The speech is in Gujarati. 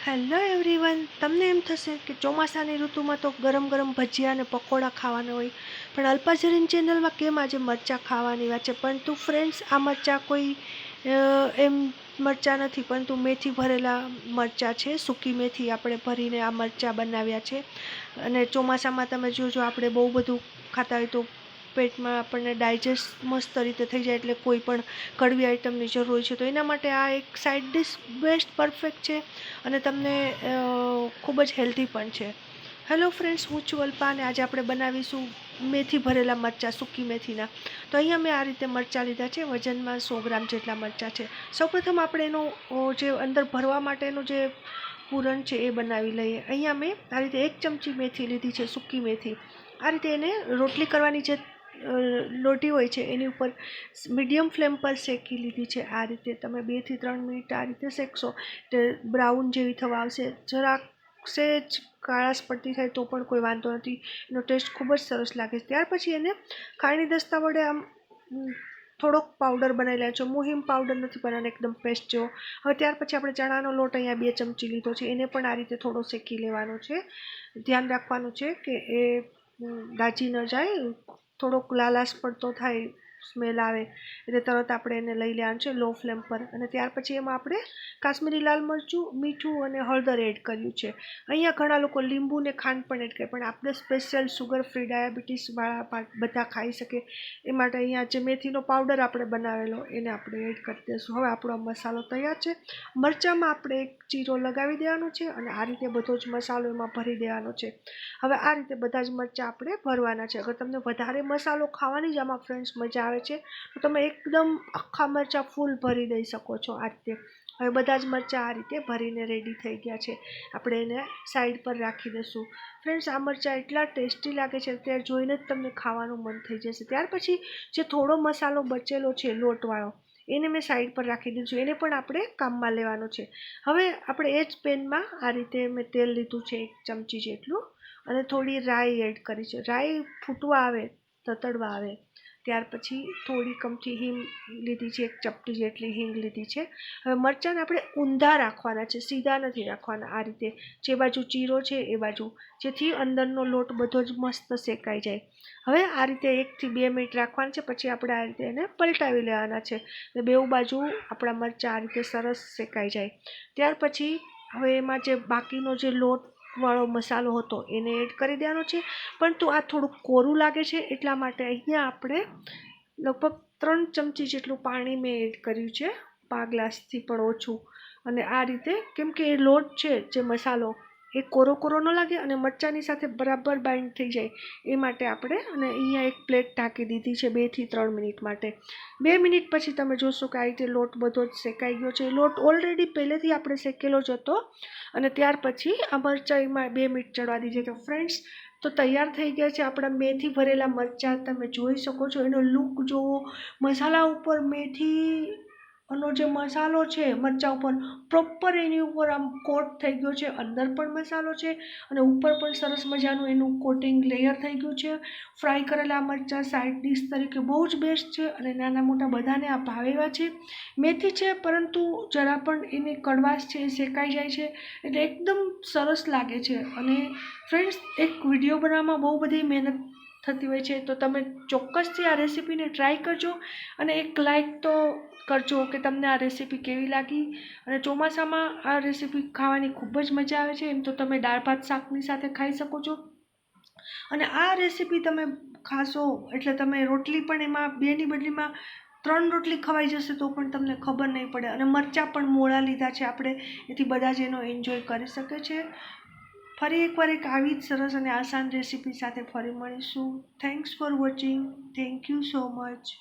હેલો એવરીવન, તમને એમ થશે કે ચોમાસાની ઋતુમાં તો ગરમ ગરમ ભજીયા અને પકોડા ખાવાના હોય, પણ અલ્પાઝરીન ચેનલમાં કેમ આજે મરચાં ખાવાની વાત છે. પરંતુ ફ્રેન્ડ્સ, આ મરચાં કોઈ એમ મરચાં નથી, પરંતુ મેથી ભરેલા મરચાં છે. સૂકી મેથી આપણે ભરીને આ મરચાં બનાવ્યા છે. અને ચોમાસામાં તમે જોજો, આપણે બહુ બધું ખાતા હોય તો પેટમાં આપણને ડાયજેસ્ટ મસ્ત રીતે થઈ જાય, એટલે કોઈ પણ કડવી આઈટમની જરૂર હોય છે. તો એના માટે આ એક સાઇડ ડિશ બેસ્ટ પરફેક્ટ છે અને તમને ખૂબ જ હેલ્ધી પણ છે. હેલો ફ્રેન્ડ્સ, હું છું અલ્પા અને આજે આપણે બનાવીશું મેથી ભરેલા મરચાં, સૂકી મેથીના. તો અહીંયા મેં આ રીતે મરચાં લીધા છે. વજનમાં 100 ગ્રામ જેટલા મરચાં છે. સૌપ્રથમ આપણે એનો જે અંદર ભરવા માટેનું જે પૂરણ છે એ બનાવી લઈએ. અહીંયા મેં આ રીતે 1 ચમચી મેથી લીધી છે, સૂકી મેથી. આ રીતે એને રોટલી કરવાની જે લોટી હોય છે એની ઉપર મીડિયમ ફ્લેમ પર શેકી લીધી છે. આ રીતે તમે 2 થી 3 મિનિટ આ રીતે શેકશો તે બ્રાઉન જેવી થવા આવશે. જરાક સેજ કાળાશ પડતી થાય તો પણ કોઈ વાંધો નથી, એનો ટેસ્ટ ખૂબ જ સરસ લાગે છે. ત્યાર પછી એને ખાયણી દસ્તા વડે આમ થોડોક પાવડર બનાવી લે છે. મુહિમ પાવડર નથી બનાવવાનો, એકદમ પેસ્ટ જેવો. હવે ત્યાર પછી આપણે ચણાનો લોટ અહીંયા 2 ચમચી લીધો છે, એને પણ આ રીતે થોડો શેકી લેવાનો છે. ધ્યાન રાખવાનું છે કે એ દાજી ન જાય, થોડોક લાલાશ પડતો થાય, સ્મેલ આવે એટલે તરત આપણે એને લઈ લેવાનું છે લો ફ્લેમ પર. અને ત્યાર પછી એમાં આપણે કાશ્મીરી લાલ મરચું, મીઠું અને હળદર એડ કર્યું છે. અહીંયા ઘણા લોકો લીંબુ ને ખાંડ પણ એડ કરે, પણ આપણે સ્પેશિયલ સુગર ફ્રી ડાયાબિટીસવાળા બધા ખાઈ શકે એ માટે અહીંયા જે મેથીનો પાવડર આપણે બનાવેલો એને આપણે એડ કરી દઈશું. હવે આપણો મસાલો તૈયાર છે. મરચાંમાં આપણે એક ચીરો લગાવી દેવાનો છે અને આ રીતે બધો જ મસાલો એમાં ભરી દેવાનો છે. હવે આ રીતે બધા જ મરચાં આપણે ભરવાના છે. અગર તમને વધારે મસાલો ખાવાની જ આમાં ફ્રેન્ડ્સ મજા આવે છે તો તમે એકદમ આખા મરચાં ફૂલ ભરી દઈ શકો છો આ રીતે. હવે બધા જ મરચાં આ રીતે ભરીને રેડી થઈ ગયા છે. આપણે એને સાઈડ પર રાખી દઈશું. ફ્રેન્ડ્સ, આ મરચાં એટલા ટેસ્ટી લાગે છે, ત્યારે જોઈને જ તમને ખાવાનું મન થઈ જશે. ત્યાર પછી જે થોડો મસાલો બચેલો છે લોટવાળો, એને મેં સાઈડ પર રાખી દીધું છે. એને પણ આપણે કામમાં લેવાનો છે. હવે આપણે એ જ પેનમાં આ રીતે મેં તેલ લીધું છે 1 ચમચી જેટલું, અને થોડી રાઈ એડ કરી છે. રાઈ ફૂટવા આવે, તતડવા આવે ત્યાર પછી થોડી કમથી હિંગ લીધી છે, 1 ચપટી જેટલી હિંગ લીધી છે. હવે મરચાંને આપણે ઊંધા રાખવાના છે, સીધા નથી રાખવાના. આ રીતે જે બાજુ ચીરો છે એ બાજુ, જેથી અંદરનો લોટ બધો જ મસ્ત શેકાઈ જાય. હવે આ રીતે 1 થી 2 મિનિટ રાખવાના છે. પછી આપણે આ રીતે એને પલટાવી લેવાના છે. બેઉ બાજુ આપણા મરચાં આ રીતે સરસ શેકાઈ જાય. ત્યાર પછી હવે એમાં જે બાકીનો જે લોટ વાળો મસાલો હતો એને એડ કરી દેવાનો છે. પરંતુ આ થોડુંક કોરું લાગે છે એટલા માટે અહીંયા આપણે લગભગ 3 ચમચી જેટલું પાણી મેં એડ કર્યું છે, 5 ગ્લાસથી પણ ઓછું. અને આ રીતે, કેમ કે એ લોટ છે જે મસાલો એ કોરો કોરો ન લાગે અને મરચાંની સાથે બરાબર બાઇન્ડ થઈ જાય એ માટે આપણે અને અહીંયા એક પ્લેટ ઢાંકી દીધી છે 2 થી 3 મિનિટ માટે. 2 મિનિટ પછી તમે જોશો કે આ રીતે લોટ બધો જ શેકાઈ ગયો છે. લોટ ઓલરેડી પહેલેથી આપણે શેકેલો જ હતો અને ત્યાર પછી આ મરચાં એમાં 2 મિનિટ ચડવા દીધી. તો ફ્રેન્ડ્સ, તો તૈયાર થઈ ગયા છે આપણા મેથી ભરેલા મરચાં. તમે જોઈ શકો છો એનો લુક જુઓ, મસાલા ઉપર મેથી નો જે મસાલો છે મરચાં ઉપર પ્રોપર એની ઉપર આમ કોટ થઈ ગયો છે. અંદર પણ મસાલો છે અને ઉપર પણ સરસ મજાનું એનું કોટિંગ લેયર થઈ ગયું છે. ફ્રાય કરેલા મરચાં સાઈડ ડિશ તરીકે બહુ જ બેસ્ટ છે અને નાના મોટા બધાને આ ભાવે એવા છે. મેથી છે પરંતુ જરા પણ એની કડવાશ છે એ શેકાઈ જાય છે એટલે એકદમ સરસ લાગે છે. અને ફ્રેન્ડ્સ, એક વિડીયો બનાવવામાં બહુ બધી મહેનત થતી હોય છે, તો તમે ચોક્કસથી આ રેસીપીને ટ્રાય કરજો અને એક લાઈક તો કરજો કે તમને આ રેસીપી કેવી લાગી. અને ચોમાસામાં આ રેસીપી ખાવાની ખૂબ જ મજા આવે છે. એમ તો તમે દાળ ભાત શાકની સાથે ખાઈ શકો છો અને આ રેસીપી તમે ખાશો એટલે તમે રોટલી પણ એમાં 2ની બદલીમાં 3 રોટલી ખવાઈ જશે તો પણ તમને ખબર નહીં પડે. અને મરચાં પણ મોળા લીધા છે આપણે, એથી બધા જ એનો એન્જોય કરી શકે છે. ફરી એકવાર એક આવી જ સરસ અને આસાન રેસીપી સાથે ફરી મળીશું. Thanks for watching. Thank you so much.